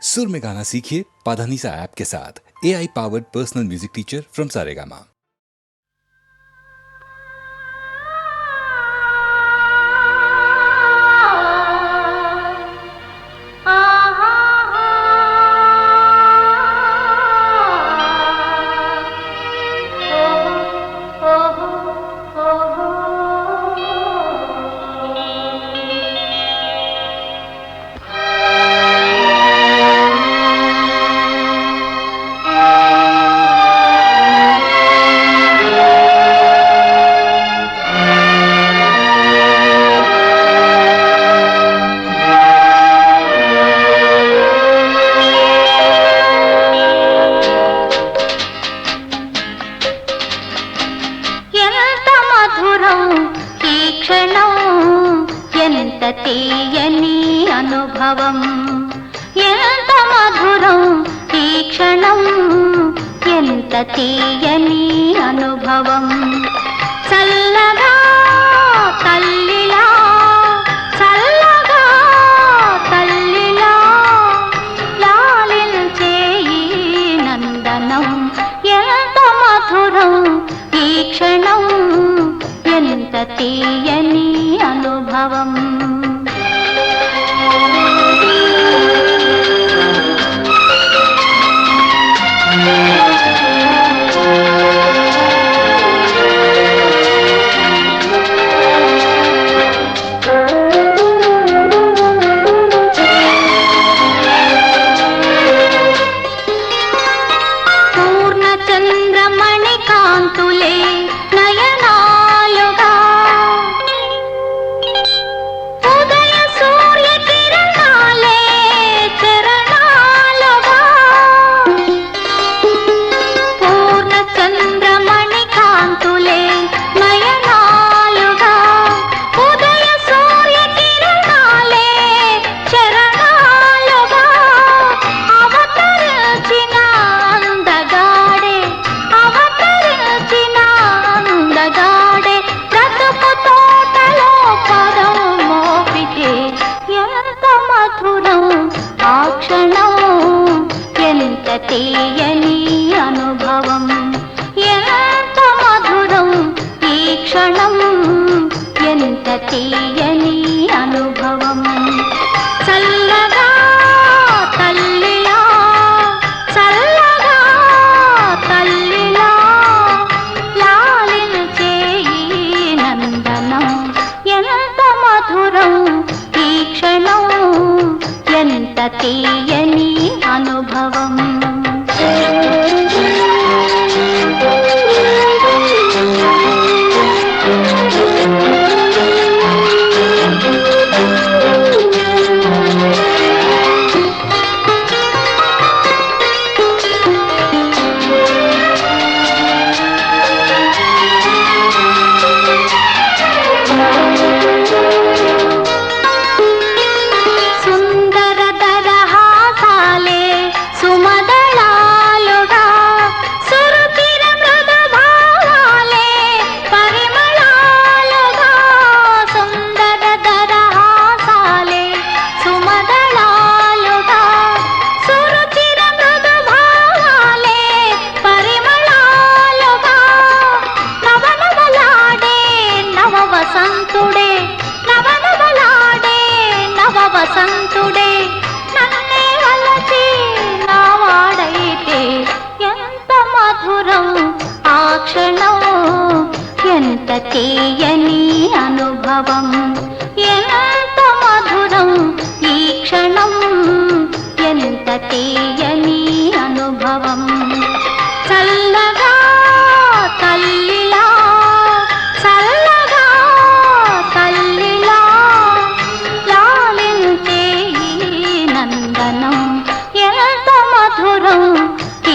सुर में गाना सीखिए पाधानीसा ऐप के साथ। AI powered personal music teacher from Saregama. తీయని అనుభవం ఎంత మధురం ఈ క్షణం ఎంత తీయని అనుభవం చల్లగా తల్లిలా చల్లగా తల్లిలా లాలించే ఈ నందనం ఎంత మధురం ఈ క్షణం ఎంత తీయని అనుభవం పూర్ణచంద్రమణి కాంతులే నయనాలుగా ఉదయ సూర్య కిరణాలే చరణాలుగా పూర్ణచంద్రమణి కాంతులే నయనాలుగా ఉదయ సూర్య కిరణాలే చరణాలుగా అవతరించిన అందగాడే అవతరించిన అందగాడే బ్రతుకు తోటలో పదం మోపితే ఎంత మధురం ఆ క్షణం ఎంత తీయని అనుభవం ఎంత మధురం ఈ క్షణం ఎంత తీయని అనుభవం చల్లగా తల్లిలా చల్లగా తల్లిలా లాలించే ఈ నందనం ఎంత మధురం ఈ క్షణం ఎంత తీయని అనుభవం సుందర దరహాసాలే సుమదళాలుగా సురుచిర మృదుభావాలే పరిమళాలుగా సుందర దరహాసాలే సుమదళాలుగా సురుచిర మృదుభావాలే పరిమళాలుగా నవనవలాడే నవ వసంతుడే నవనవలాడే నవ వసంతుడే నన్నే వలచి నా వాడైతే ఎంత మధురం ఆ క్షణం ఎంత తీయని అనుభవం ఎంత మధురం ఈ క్షణం ఎంత తీయని అనుభవం చల్లగా తల్లిలా చల్లగా తల్లిలా లాలించే ఈ నందనం ఎంత మధురం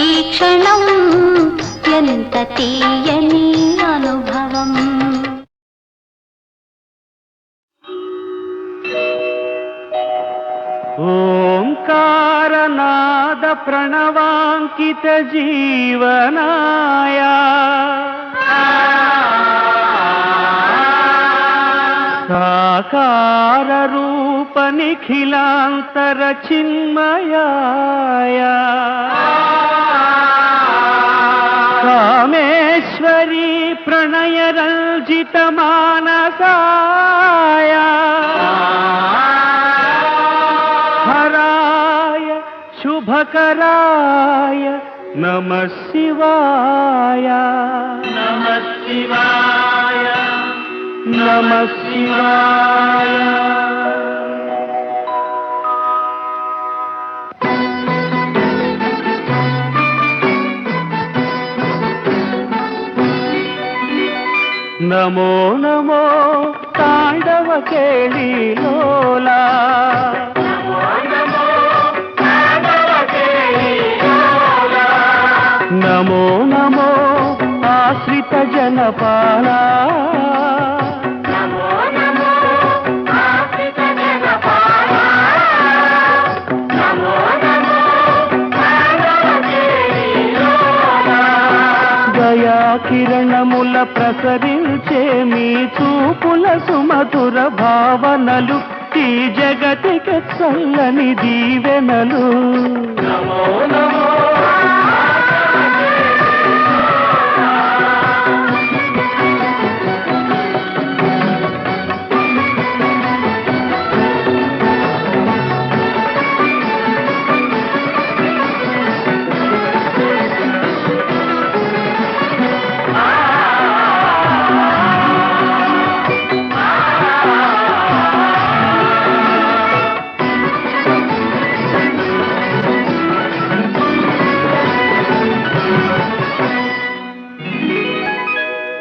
ఈ క్షణం ఎంత తీయని అనుభవం ఓంకారనాద ప్రణవాంకిత జీవనాయ సా ఆకార రూప నిఖిలాంతర చిన్మయాయ కామేశ్వరీ ప్రణయ రంజిత మానసాయ హరాయ శుభకరాయ నమః శివాయ నమః శివాయ నమః శివాయ. నమో నమో తాండవ కేళీలోలా నమో నమో ఆశ్రిత జనపాల దయా కిరణముల ప్రసరించే మీ చూపుల సుమధుర భావనలు ఈ జగతికి చల్లని దీవెనలు. నమో నమో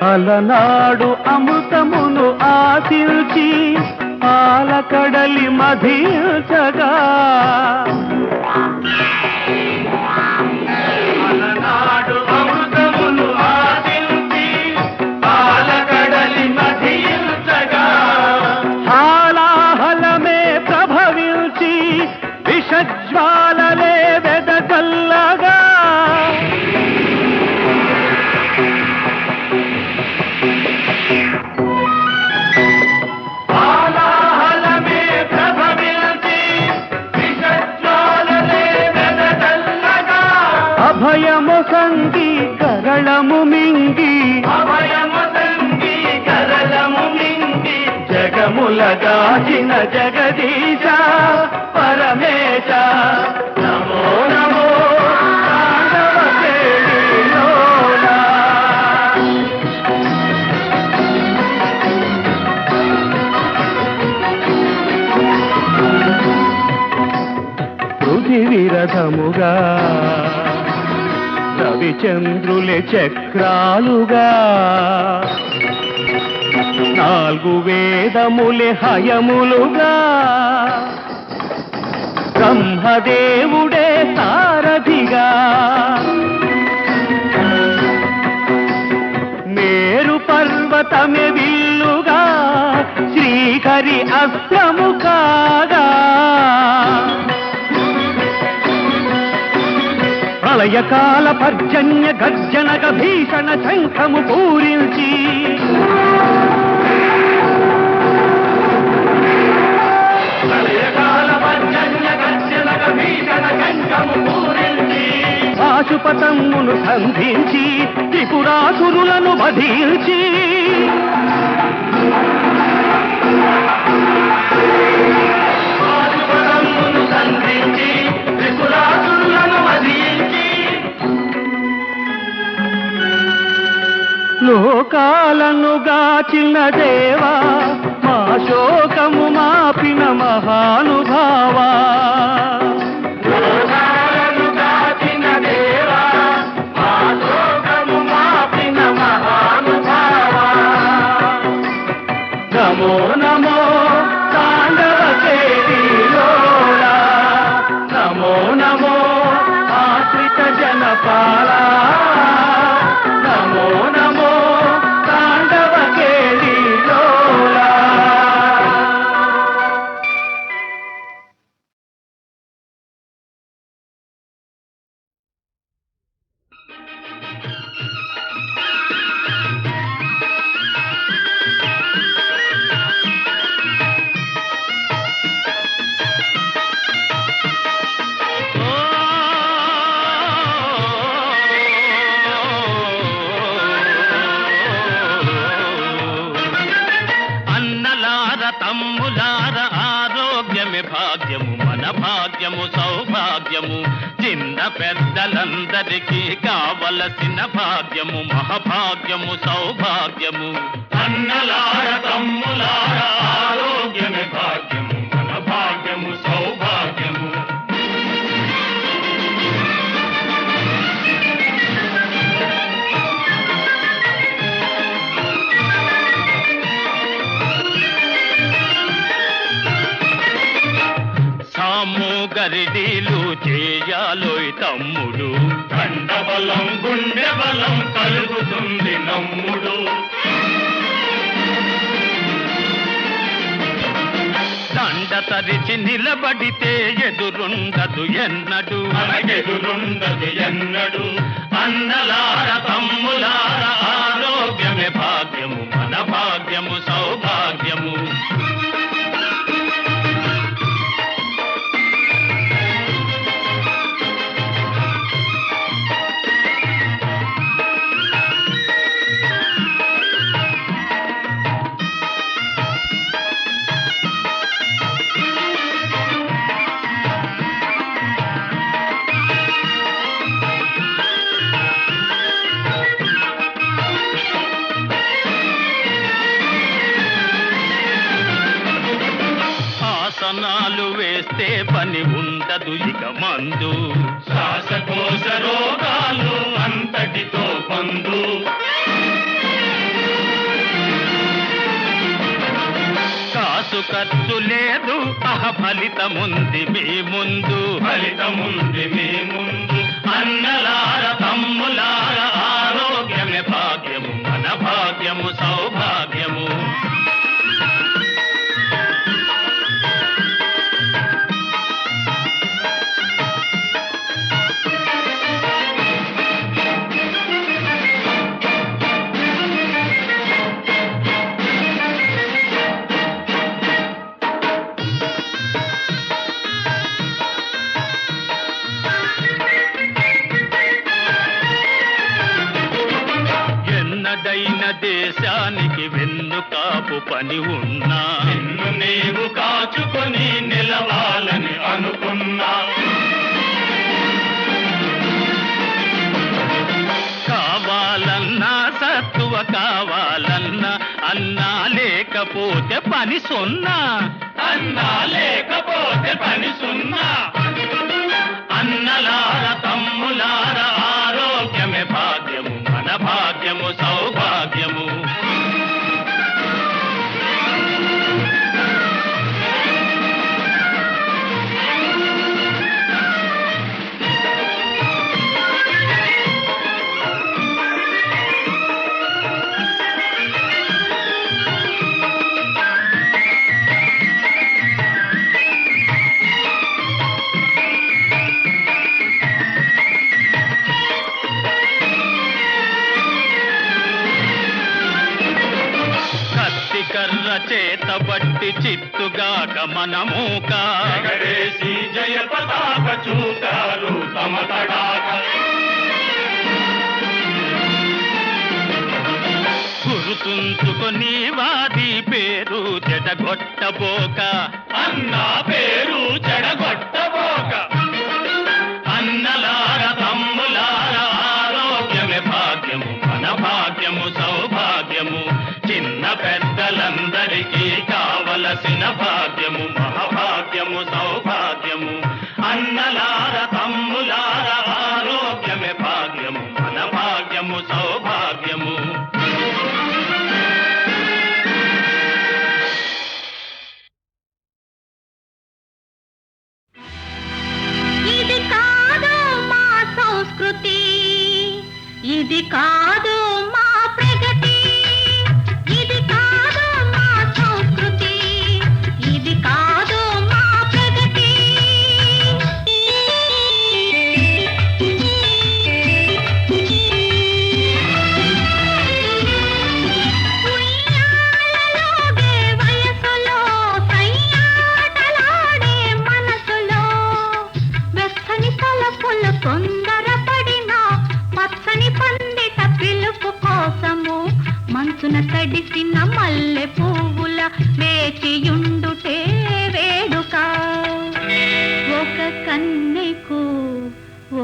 అలనాడు అమృతమును ఆశించి పాలకడలి మధించగా అలనాడు అమృతమును ఆశించి పాలకడలి మధించగా హాలాహలమే ప్రభవించి విషజ్వాలలే వెదజల్లగా అభయము సంగి కరళము మింగి జగముల గాచిన జగదీశ పరమేశ నమో నమో తాండవ కేళీలోలా. పృథివీ రథముగా రవిచంద్రులే చక్రాలుగా నాలుగు వేదములే హయములుగా బ్రహ్మదేవుడే సారథిగా మేరు పర్వతమే విల్లుగా శ్రీహరి అస్త్రము కాగా ప్రళయకాల పర్జన్య గర్జనక భీషణ శంఖము పూరించి పాశుపతమును సంధించి త్రిపురాసురులను వధించి లోకాలను గాచిన దేవా మా శోకము మాపిన మహానుభావా నమో నమో తాండవ కేళీలోలా నమో నమో ఆశ్రిత జనపాల నమో నమో తాండవ కేళీలోలా. సౌభాగ్యము చిన్న పెద్దలందరికీ కావలసిన భాగ్యము మహాభాగ్యము సౌభాగ్యము అన్నలార తమ్ములార ఆరోగ్యమే భాగ్యము మన భాగ్యము సౌభాగ్యము సాము గరిడీలు చేయాలోయ్ తమ్ముడు కండబలం గుండె బలం కలుగుతుంది నమ్ముడు దండ తరిచి నిలబడితే ఎదురుండదు ఎన్నడు మనకెదురుండదు ఎన్నడు అన్నలార తమ్ములార ఆరోగ్యమే భాగ్యము మన భాగ్యము సౌభాగ్యము ఆసనాలు వేస్తే పని ఉండదు ఇక మందు శ్వాసకోశ రోగాలు అంతటితో బంధు కాసు ఖర్చు లేదు ఫలితముంది మీ ముందు ఫలితముంది మీ ముందు అన్నలార తమ్ములార ఆరోగ్యమే భాగ్యము మన భాగ్యము సౌభాగ్యము ఎన్నడైన దేశానికి వెన్నుకాపు పని ఉన్నా నిన్ను నీవు కాచుకొని నిలవాలని అనుకున్నా కావాలన్నా సత్తువ కావాలన్నా అన్నా లేకపోతే పని సున్నా అన్నా లేకపోతే పని సున్నా అన్నలార తమ్ములార ఆరోగ్యమే భాగ్యము మన భాగ్యము సౌభాగ్యము కర్ర చేత బట్టి చిత్తుగాక మనమూక ఎగరేసి జయ పతాక చూతారు తమ తడాక గురుతుంచుకొని వాది పేరు చెడగొట్టబోక అన్నా పేరు చెడగొట్టబోక అన్నలార తమ్ములార ఆరోగ్యమే భాగ్యము మన భాగ్యము సౌభాగ్యము చిన్న పెద్దలందరికీ కావలసిన భాగ్యము మహాభాగ్యము సౌభాగ్యము అన్నలార తమ్ములార ఆరోగ్యమే భాగ్యము మన భాగ్యము సౌభాగ్యము ఇది కాదు మా సంస్కృతి, ఇది కాదు మా ప్రగతి, ఇది కాదు మా సంస్కృతి, ఇది కాదు మా ప్రగతి. ఉయ్యాలలోగే వయసులో సయ్యాటలాడే మనసులో వెచ్చని తలపుల తొందరపడిన పచ్చని పందిట పిలుపు కోసము మంచున తడిసిన మల్లె పువ్వుల వేచియుండుటే వేడుక. ఒక కన్ను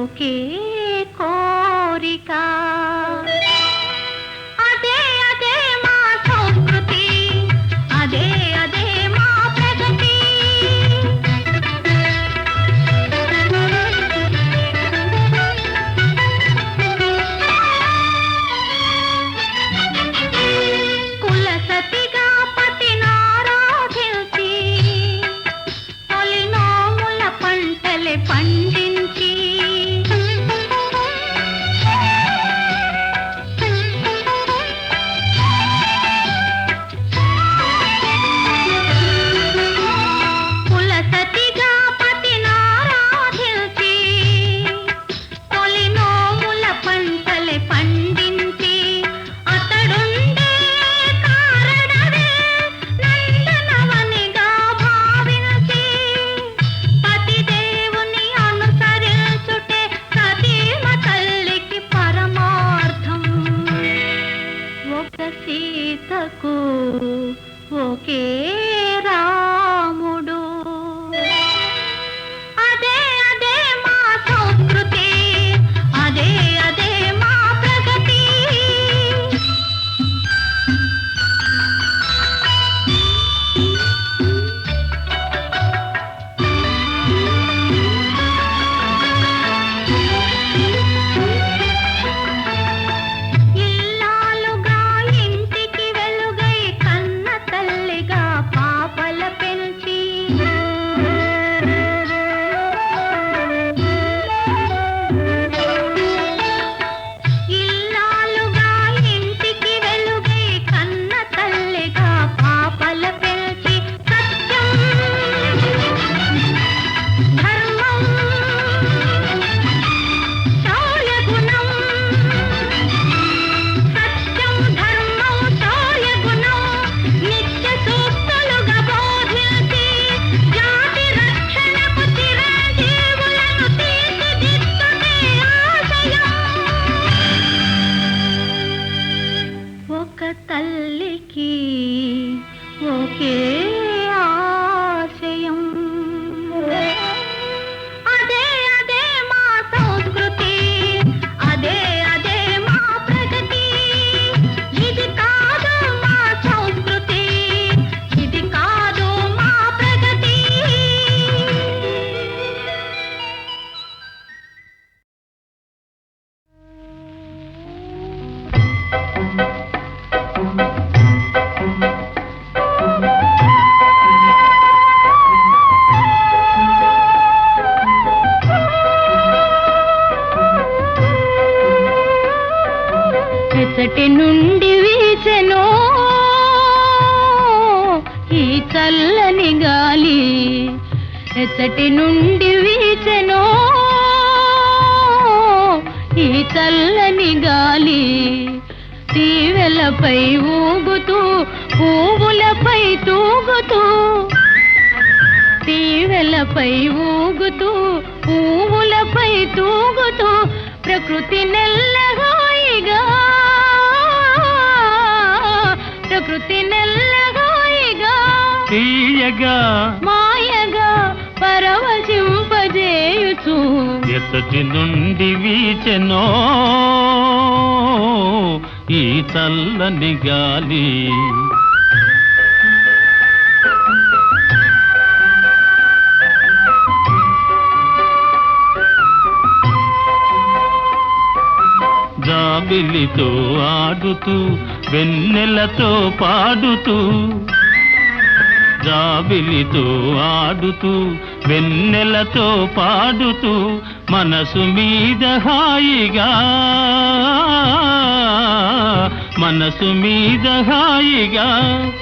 ఒకే కోరిక. అదే అదే మా సంస్కృతి, అదే అదే మా ప్రగతి. కుల సతిగా పతినారాధించి తొలి నోముల పంటలే పండించి కుల సతిగా పతినారాధించి తొలి నోముల పంటలే పండించి అతడుండే కారణమే నందనవనిగా భావించి పతిదేవుని అనుసరించుటే సతీమ తల్లికి పరమార్థం. ఒక సీతకు ఒకే రాముడు. అదే అదే మా సంస్కృతి, అదే అదే మా ప్రగతి. ఇల్లాలుగా ఇంటికి వెలుగై కన్న తల్లిగా పాపల పెంచి ఇల్లాలుగా ఇంటికి వెలుగై కన్న తల్లిగా పాపల పెంచి సత్యం ధర్మం శౌర్య గుణం, సత్యం ధర్మం శౌర్య గుణం నిత్య సూక్తులుగా బోధించి జాతి రక్షణకు చిరంజీవులను తీర్చిదిద్దుటే ఆశయం. ఒక తల్లికి ఒకే ఆశయం. అదే అదే మా సంస్కృతి, అదే అదే మా ప్రగతి. ఇది కాదు మా సంస్కృతి, ఇది కాదు మా ప్రగతి. ఎచ్చటి నుండి వీచెనో ఈ చల్లని గాలి, ఎచ్చటి నుండి వీచెనో ఈ చల్లని గాలి. తీవెలపై ఊగుతూ పువ్వులపై తూగుతూ, తీవెలపై ఊగుతూ పువ్వులపై తూగుతూ ప్రకృతి నెల్లగాయిగా, ప్రకృతి నెల్లగాయిగా తీయగా మాయగా పరవశింపజేయుచు ఎచ్చటి నుండి వీచెనో ఈ చల్లని గాలి. జాబిలితో ఆడుతూ వెన్నెలతో పాడుతూ, జాబిలితో ఆడుతూ వెన్నెలతో పాడుతూ మనసు మీద హాయిగా, మనసు మీద హాయిగా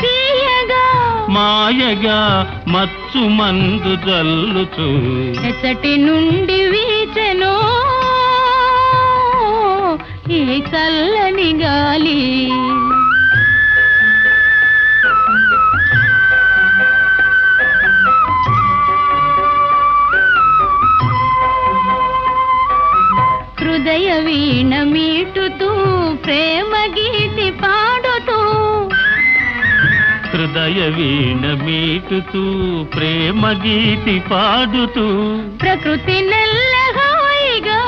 తీయగా మాయగా మచ్చు మందు జల్లుచు ఎచ్చటి నుండి వీచెనో ఈ చల్లని గాలి. హృదయ వీణ మీటుతూ ప్రేమ గీతి పాడుతూ, హృదయ వీణ మీటుతూ ప్రేమ గీతి పాడుతూ ప్రకృతి నెల్లహాయిగా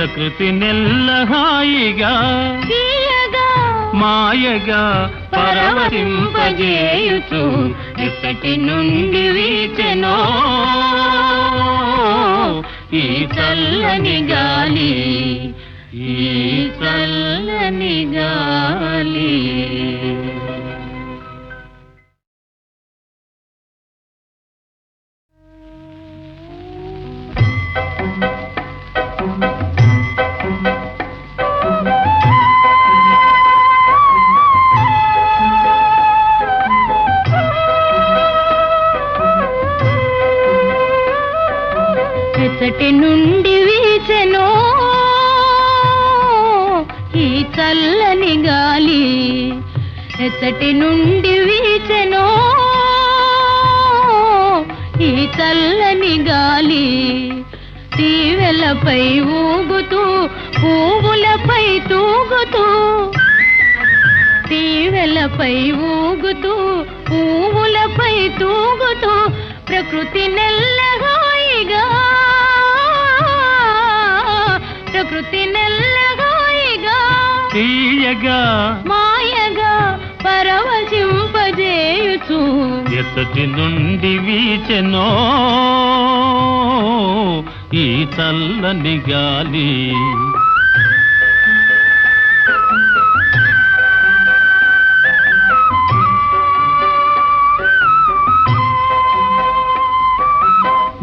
ప్రకృతి నెల్ల హాయిగా తీయగా మాయగా పరవశింపజేయుచు ఎక్కటి నుండి వీచెనో ఈ చల్లని గాలి, ఈ చల్లని గాలి. ఎచ్చటి నుండి వీచెనో ఈ చల్లని గాలి, ఎచ్చటి నుండి వీచెనో ఈ చల్లని గాలి. తీవెలపై ఊగుతూ పువ్వులపై తూగుతూ, తీవెలపై ఊగుతూ పువ్వులపై తూగుతూ ప్రకృతి నెల్లగాయిగా, ప్రకృతి నెల్లగాయిగా తీయగా మాయగా పరవశింపజేయుచు ఎత్తటి నుండి వీచెనో ఈ చల్లని గాలి.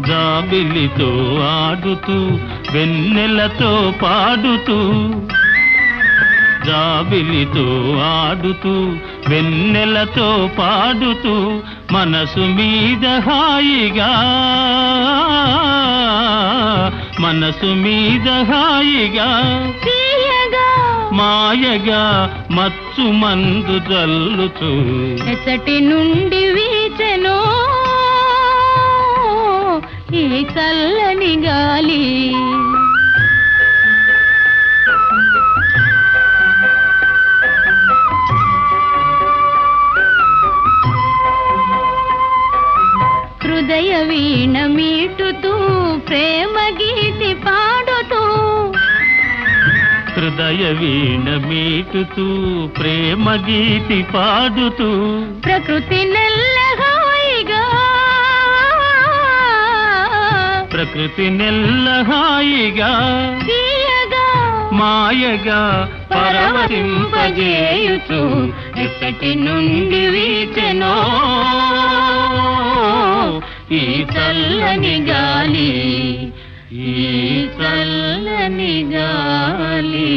జాబిలితో ఆడుతూ వెన్నెలతో పాడుతూ, జాబిలితో ఆడుతూ వెన్నెలతో పాడుతూ మనసు మీద హాయిగా, మనసు మీద హాయిగా తీయగా మాయగా మచ్చు మందు జల్లుతూ ఎచ్చటి నుండి వీచెనో ఈ చల్లని గాలి. హృదయ వీణ మీటుతూ ప్రేమ గీతి పాడుతూ, హృదయ వీణ మీటుతూ ప్రేమ గీతి పాడుతూ ప్రకృతి నెల్లహాయిగా, ప్రకృతి నెల్ల హాయిగా తీయగా మాయగా పరవశింపజేయుచు ఎక్కటి నుండి వీచెనో ఈ చల్లని గాలి, ఈ చల్లని గాలి.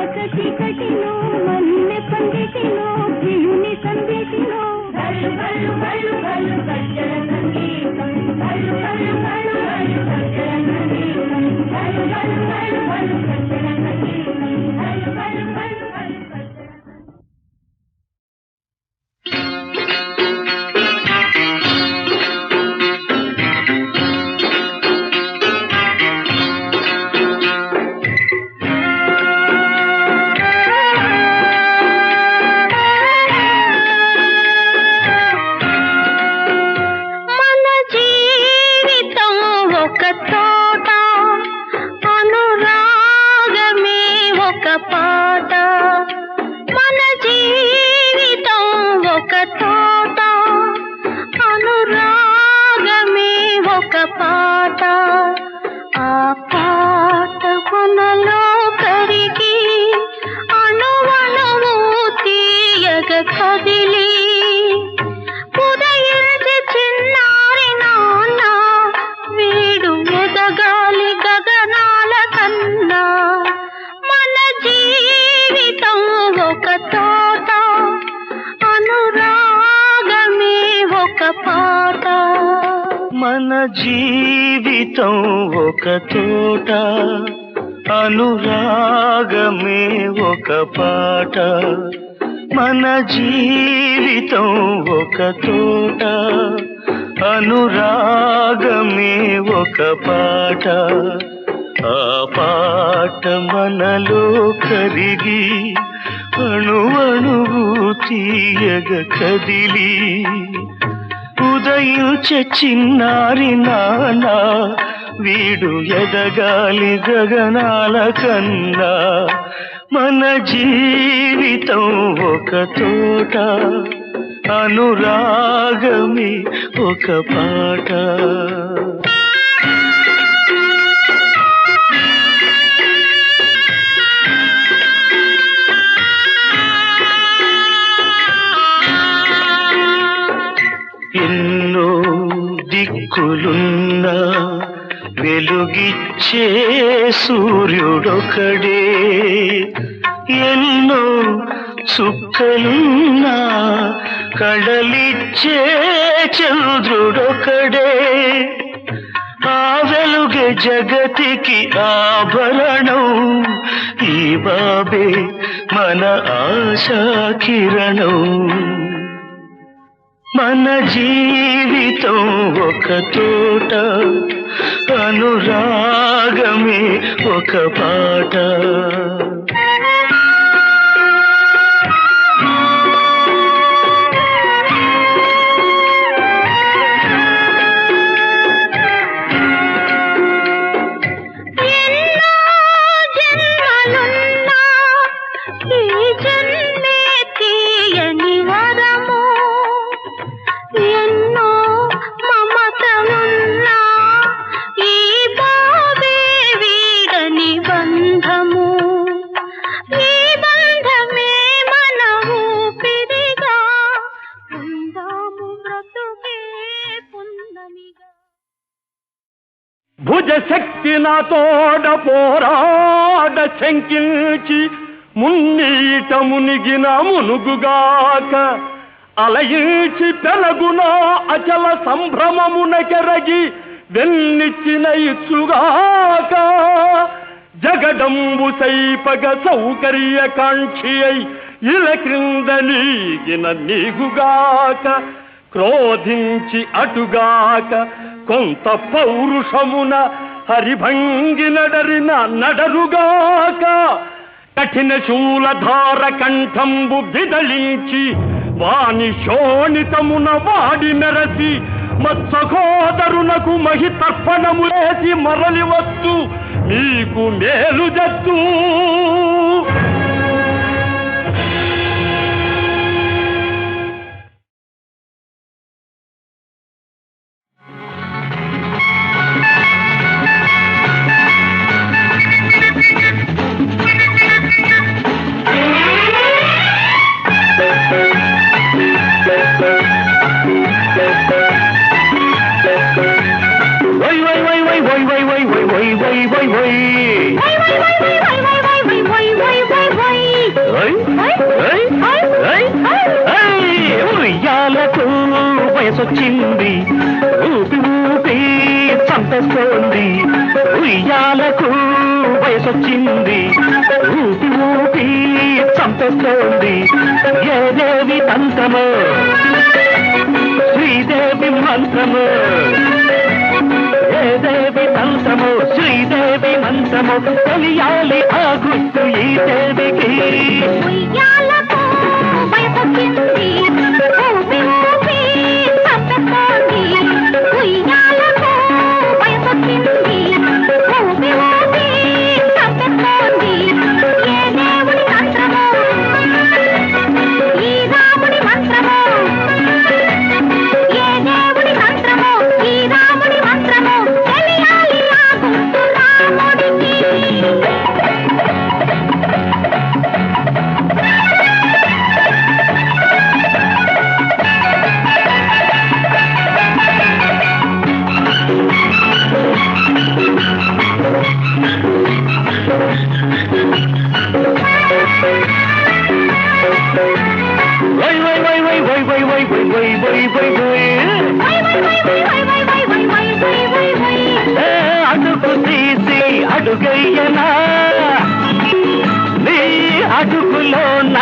కటక చీకటిలో మన్నె పందిటిలో ప్రియుని సందేటిలో గల్లు గల్లు గల్లు గల్లు గజ్జల సంగీతం గల్లు గల్లు గల్లు గల్లు గజ్జల సంగీతం గల్లు గల్లు గల్లు గల్లు గజ్జల సంగీతం గల్లు గల్లు గల్లు గల్లు గజ్జల మన జీవితం ఒక తోట అనురాగమే ఒక పాట మన జీవితం ఒక తోట అనురాగమే ఒక పాట ఆ పాట మనలో కరిగి అణువణువు తీయగ కదిలి ఉదయించే చిన్నారి నానా వీడు ఎదగాలి గగనాల కన్నా మన జీవితం ఒక తోట అనురాగమే ఒక పాట ఎన్నో దిక్కులున్నా వెలుగిచ్చే సూర్యుడొకడే ఎన్నో చుక్కలున్నా కడలిచ్చే చంద్రుడొకడే ఆ వెలుగే జగతికి ఆభరణం ఈ బాబే మన ఆశా కిరణం మన జీవితం ఒక తోట అనురాగమే ఒక పాట భుజశక్తి నాతోడ పోరాడ శంకించి మున్నీట మునిగిన మునుగుగాక అలయించి పెరగున అచల సంభ్రమమున కెరగి వెన్నిచ్చిన ఇచ్చుగాక జగడంబు సైపగ సౌకర్య కాంక్షి అయి ఇల క్రింద నీగిన నీగుగాక క్రోధించి అటుగాక కొంత పౌరుషమున హరిభంగి నడరిన నడరుగాక కఠిన శూలధార కంఠంబు విదలించి వాని శోణితమున వాడి మెరసి మత్సహోదరునకు మహి తర్పణములేసి మరలి వస్తు మీకు మేలు జత్తు వై వయసొచ్చింది ఊపి ఊపి చంపేస్తోంది ఉయ్యాలకు వయసొచ్చింది ఊపి ఊపి చంపేస్తోంది ఏదేవి తంత్రము శ్రీదేవి మంత్రము ఏదేవి తంత్రము శ్రీదేవి మంత్రము తెలియాలి ఆ గుర్తు ఈ దేవికి ఉయ్యాలకు వయసొచ్చింది ఊపి ఊపి చంపేస్తోంది ఉయ్యాలకు వయసొచ్చింది ఊపి ఊపి చంపేస్తోంది ఏ దేవుడి మంత్రమో ఈ రాముడి మంత్రమో ఏ దేవుడి మంత్రమో ఈ రాముడి మంత్రమో తెలియాలి ఆ గుర్తు రాముడికి వై వై వై వై వై వై వై వై వై వై వై వై అడుగు తీసి అడుగయ్యనా నీ అడుగులోన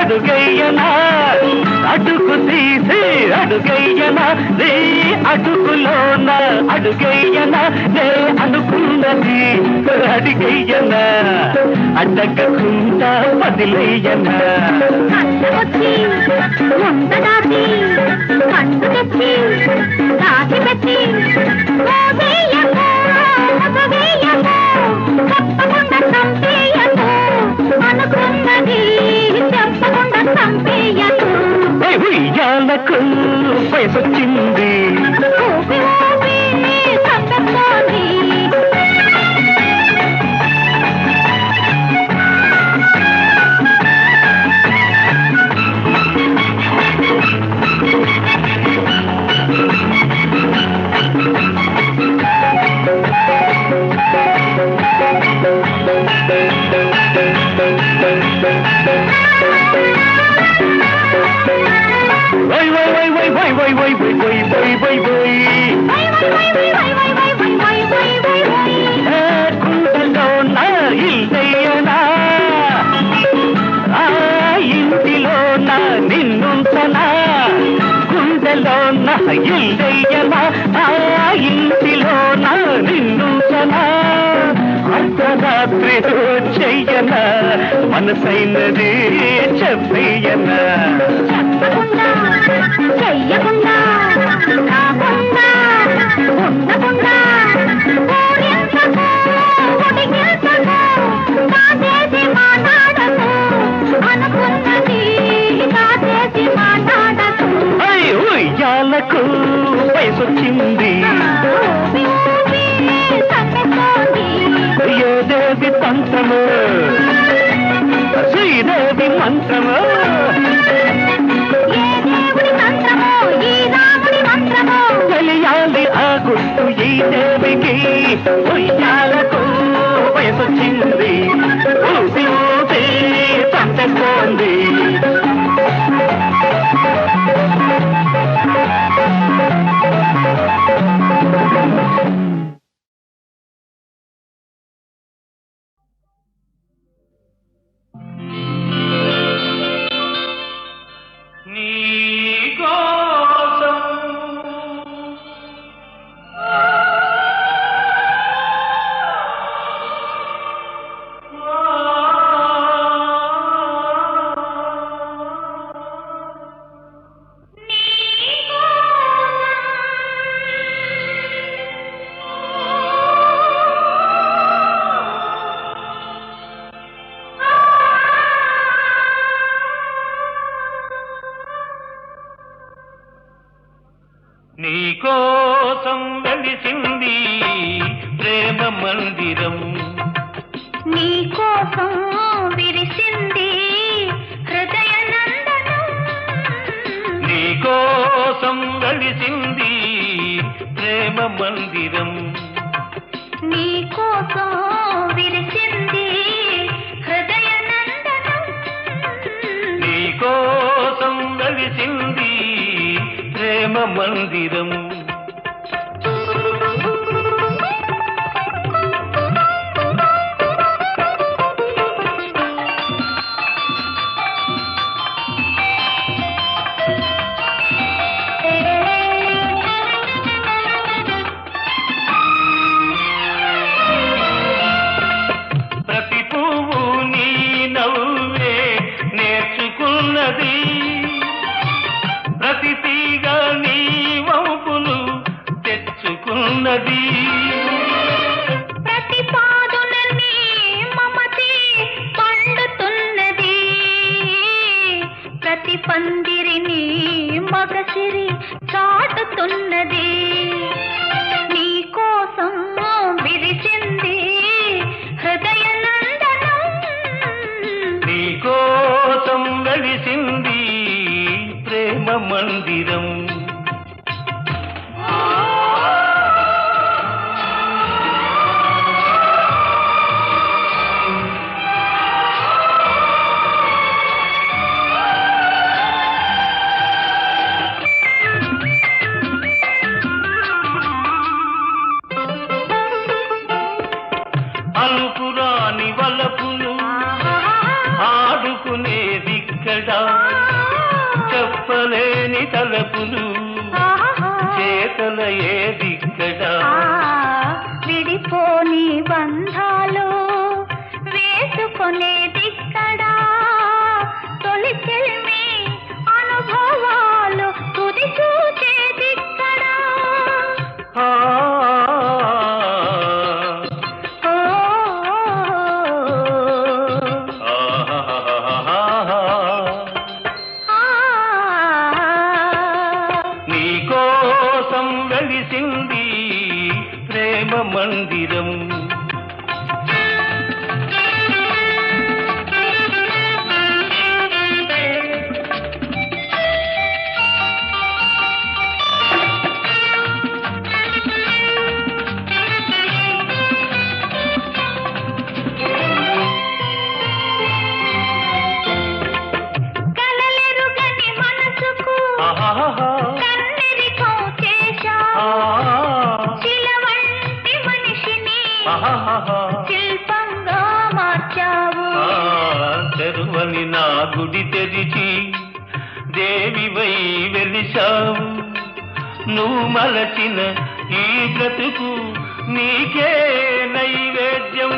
అడుగయ్యనా అడుగు తీసి అడుగయ్యనా నీ అడుగులోన అడుగయ్యనా నే అనుకున్నది అడిగయ్యనా అడ్డగకుండా వదిలేయనా వచ్చి ఉండదాచి కట్టు తెచ్చి దాచి పెట్టి వేయకు తప్పకుండా చంపేయకు అనుకున్నది చెప్పకుండా చంపేయకు ఉయ్యాలకు వయసొచ్చింది ఊపి ఊపి చంపేస్తోంది వై వై వై వై వై వై వై వై వై వై వై కుండలోన ఇల్లయ్యనా ఆ ఇంటిలోన నిన్నుంచనా గుండెలోన ఇల్లయ్యనా ఆ ఇంటిలోన నిన్నుంచనా అర్ధరాత్రి చెయ్యనా మనసైనది చెప్పయ్యనా చెప్పకుండా చెయ్యకుండా కాకుండా ఉండకుండా ఊరించకు ఉడిగించకు కాదేసి మాట్లాడకు అనుకున్నది కాదేసి మాట్లాడకు ఉయ్యాలకు వయసొచ్చింది ఊపి ఊపి చంపేస్తోంది ఏదేవి తంత్రము శ్రీదేవి మంత్రము ఏ దేవుడి మంత్రమో ఈ రాముడి మంత్రమో తెలియాలి ఆ గుర్తు ఈ దేవికి ఉయ్యాలకు వయసొచ్చింది ఊపి ఊపి చంపేస్తోంది నీకోసం వెలిసింది ప్రేమ మందిరం నీకోసం విరిసింది హృదయ నందనం నీకోసం వెలిసింది ప్రేమ మందిరం నీకోసం విరిసింది హృదయ నందనం నీకోసం వెలిసింది ప్రేమ మందిరం. ప్రతి పువ్వు నీ నవ్వే నేర్చుకున్నది, ప్రతి తీగ నీ వంపులు తెచ్చుకున్నది. ప్రతి పాదున నీ మమతే పండుతున్నది, ప్రతి పందిరిని మగసిరి చాటుతున్నది. నీ కోసం విరిసింది హృదయ నందనం, నీ కోసం వెలిసింది ప్రేమ మందిరం. అనుకురాని వలపులు ఆడుకునేదిక్కడ, చెప్పలేని తలపులు చేతల ఏదిక్కడ. విడిపోని బంధాలు వేసుకునేదిక్కడా, తొలి చెల్మి అనుభవాలు తుది చూచేదిక్కడా. ఆ నీ కోసం వెలిసింది ప్రేమ మందిరం. కలలెరుగని మనసుకు కన్నెరికం చేశావు, శిల వంటి మనిషిని శిల్పంగా మార్చావు. తెరువని నా గుడి తెరిచి దేవివై వెలిశావు. నువ్వు మలచిన ఈ బ్రతుకు నీకే నైవేద్యం.